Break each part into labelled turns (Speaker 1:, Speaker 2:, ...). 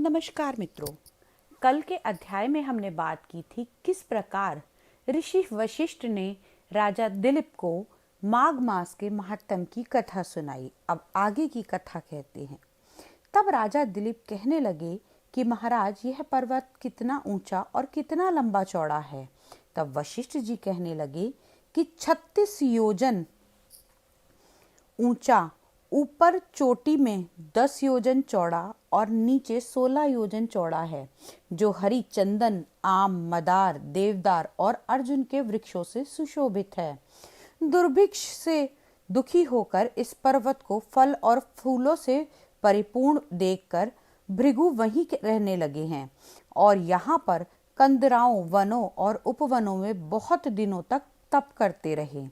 Speaker 1: नमस्कार मित्रों, कल के अध्याय में हमने बात की थी किस प्रकार ऋषि वशिष्ठ ने राजा दिलीप को माघ मास के महात्म की कथा सुनाई। अब आगे की कथा कहते हैं। तब राजा दिलीप कहने लगे कि महाराज, यह पर्वत कितना ऊंचा और कितना लंबा चौड़ा है। तब वशिष्ठ जी कहने लगे कि 36 योजन ऊंचा, ऊपर चोटी में 10 योजन चौड़ा और नीचे 16 योजन चौड़ा है, जो हरी चंदन, आम, मदार, देवदार और अर्जुन के वृक्षों से सुशोभित है। दुर्भिक्ष से दुखी होकर इस पर्वत को फल और फूलों से परिपूर्ण देखकर भृगु वहीं रहने लगे हैं और यहाँ पर कंदराओं, वनों और उपवनों में बहुत दिनों तक तप करते रहे।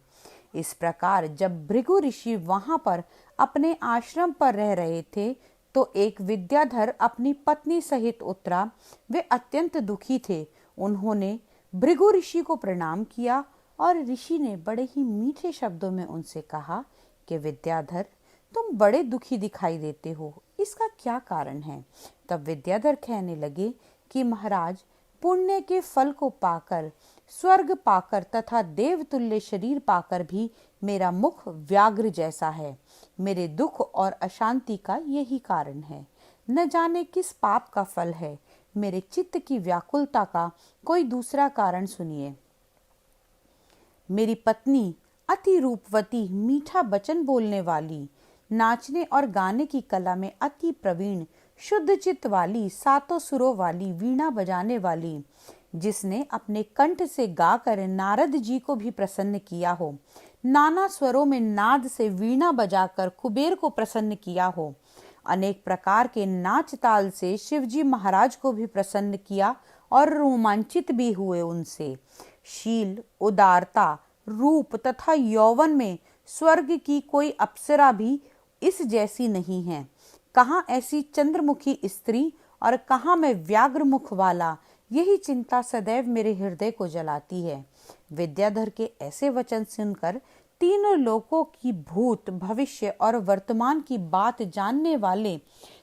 Speaker 1: इस प्रकार जब भृगु ऋषि वहां पर अपने आश्रम पर रह रहे थे तो एक विद्याधर अपनी पत्नी सहित उतरा। वे अत्यंत दुखी थे। उन्होंने भृगु ऋषि को प्रणाम किया और ऋषि ने बड़े ही मीठे शब्दों में उनसे कहा कि विद्याधर, तुम बड़े दुखी दिखाई देते हो, इसका क्या कारण है? तब विद्याधर कहने लगे कि महाराज, पुण्य के फल को पाकर, स्वर्ग पाकर तथा देवतुल्य शरीर पाकर भी मेरा मुख व्याघ्र जैसा है। मेरे दुख और अशांति का यही कारण है। न जाने किस पाप का फल है। मेरे चित्त की व्याकुलता का कोई दूसरा कारण सुनिए। मेरी पत्नी अति रूपवती, मीठा वचन बोलने वाली, नाचने और गाने की कला में अति प्रवीण, शुद्ध चित्त वाली, सातों सुरों वाली, वीणा बजाने वाली, जिसने अपने कंठ से गाकर नारद जी को भी प्रसन्न किया हो, नाना स्वरों में नाद से वीणा बजाकर कुबेर को प्रसन्न किया हो, अनेक प्रकार के नाच ताल से शिवजी महाराज को भी प्रसन्न किया और रोमांचित भी हुए उनसे। शील, उदारता, रूप तथा यौवन में स्वर्ग की कोई अप्सरा भी इस जैसी नहीं है। कहाँ ऐसी चंद्रमुखी स्त्री और कहाँ मैं व्याघ्र मुख वाला, यही चिंता सदैव मेरे हृदय को जलाती है। विद्याधर के ऐसे वचन सुनकर तीनों लोकों की भूत, भविष्य और वर्तमान की बात जानने वाले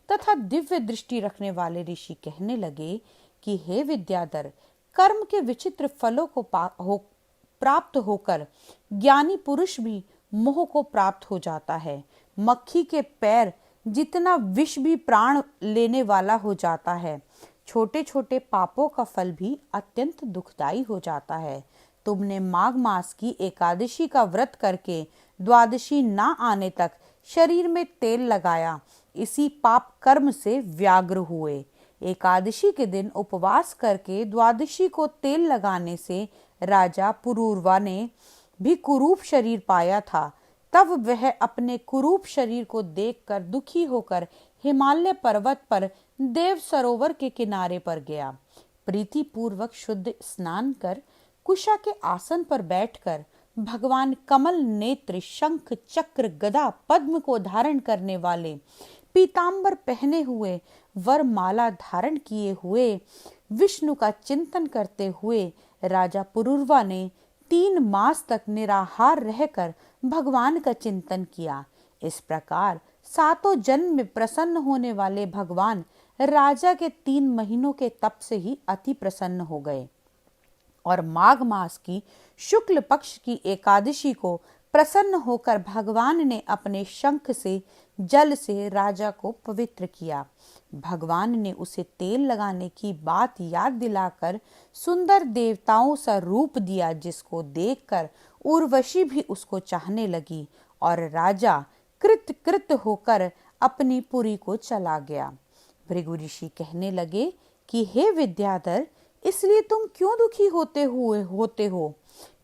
Speaker 1: तथा दिव्य दृष्टि रखने वाले ऋषि कहने लगे कि हे विद्याधर, कर्म के विचित्र फलों को प्राप्त होकर ज्ञानी पुरुष भी मोह को प्राप्त हो जाता है। मक्खी के पैर जितना विष भी प्राण लेने वाला हो जाता है। छोटे छोटे पापों का फल भी अत्यंत दुखदाई हो जाता है। तुमने माघ मास की एकादशी का व्रत करके द्वादशी ना आने तक शरीर में तेल लगाया, इसी पाप कर्म से व्याग्र हुए। एकादशी के दिन उपवास करके द्वादशी को तेल लगाने से राजा पुरूरवा ने भी कुरूप शरीर पाया था। तब वह अपने कुरूप शरीर को देखकर दुखी होकर हिमालय पर्वत पर देव सरोवर के किनारे पर गया। प्रीति पूर्वक शुद्ध स्नान कर कुशा के आसन पर बैठकर भगवान कमल नेत्र, शंख, चक्र, गदा, पद्म को धारण करने वाले, पीतांबर पहने हुए, वरमाला धारण किए हुए विष्णु का चिंतन करते हुए राजा पुरूरवा ने 3 मास तक निराहार रहकर भगवान का चिंतन किया। इस प्रकार 7 जन्म में प्रसन्न होने वाले भगवान राजा के 3 महीनों के तप से ही अति प्रसन्न हो गए और माघ मास की शुक्ल पक्ष की एकादशी को प्रसन्न होकर भगवान ने अपने शंख से, जल से राजा को पवित्र किया। भगवान ने उसे तेल लगाने की बात याद दिलाकर सुंदर देवताओं सा रूप दिया, जिसको देखकर उर्वशी भी उसको चाहने लगी और राजा कृत होकर अपनी पुरी को चला गया। भृगु ऋषि कहने लगे कि हे विद्याधर, इसलिए तुम क्यों दुखी होते हो?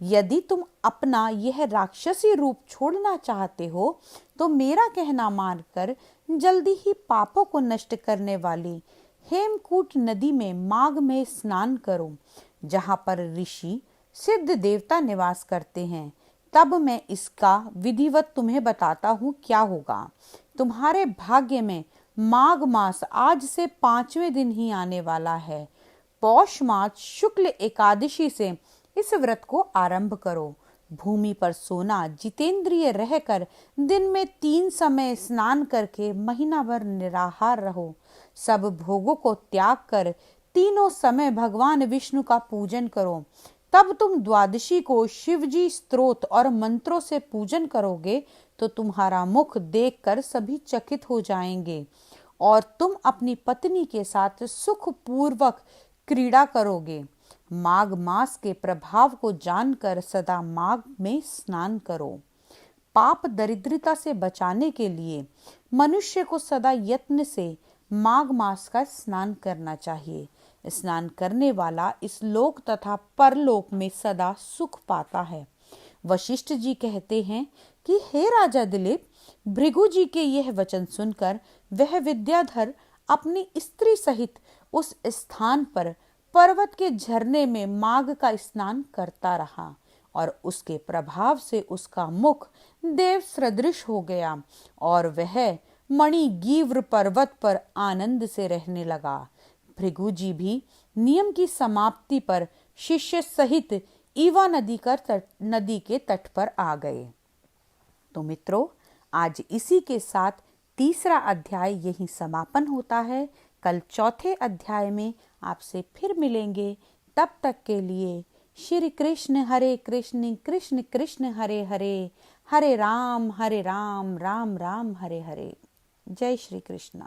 Speaker 1: यदि तुम अपना यह राक्षसी रूप छोड़ना चाहते हो तो मेरा कहना मानकर जल्दी ही पापों को नष्ट करने वाली हेमकूट नदी में माघ में स्नान करो, जहाँ पर ऋषि सिद्ध देवता निवास करते हैं। तब मैं इसका विधिवत तुम्हें बताता हूँ क्या होगा। तुम्हारे भाग्य में माघ मास आज से 5वें दिन ही आने वाला है। पौष मास शुक्ल एकादशी से इस व्रत को आरंभ करो। भूमि पर सोना, जितेंद्रिय रहकर दिन में 3 समय स्नान करके महीना भर निराहार रहो। सब भोगों को त्याग कर तीनों समय भगवान विष्णु का पूजन करो। तब तुम द्वादशी को शिवजी स्तोत्र और मंत्रों से पूजन करोगे तो तुम्हारा मुख देखकर सभी चकित हो जाएंगे और तुम अपनी पत्नी के साथ सुख पूर्वक क्रीड़ा करोगे। माघ मास के प्रभाव को जानकर सदा माघ में स्नान करो। पाप दरिद्रता से बचाने के लिए मनुष्य को सदा यत्न से माघ मास का स्नान करना चाहिए। स्नान करने वाला इस लोक तथा परलोक में सदा सुख पाता है। वशिष्ठ जी कहते हैं कि हे राजा दिलीप, भृगु जी के यह वचन सुनकर वह विद्याधर अपनी स्त्री सहित उस स्थान पर पर्वत के झरने में माघ का स्नान करता रहा और उसके प्रभाव से उसका मुख देव सदृश हो गया और वह मणिगीव्र पर्वत पर आनंद से रहने लगा। भृगु जी भी नियम की समाप्ति पर शिष्य सहित ईवा नदी के तट पर आ गए। तो मित्रों, आज इसी के साथ तीसरा अध्याय यहीं समापन होता है। कल चौथे अध्याय में आपसे फिर मिलेंगे। तब तक के लिए श्री कृष्ण हरे कृष्ण कृष्ण कृष्ण हरे हरे, हरे राम राम राम हरे हरे। जय श्री कृष्ण।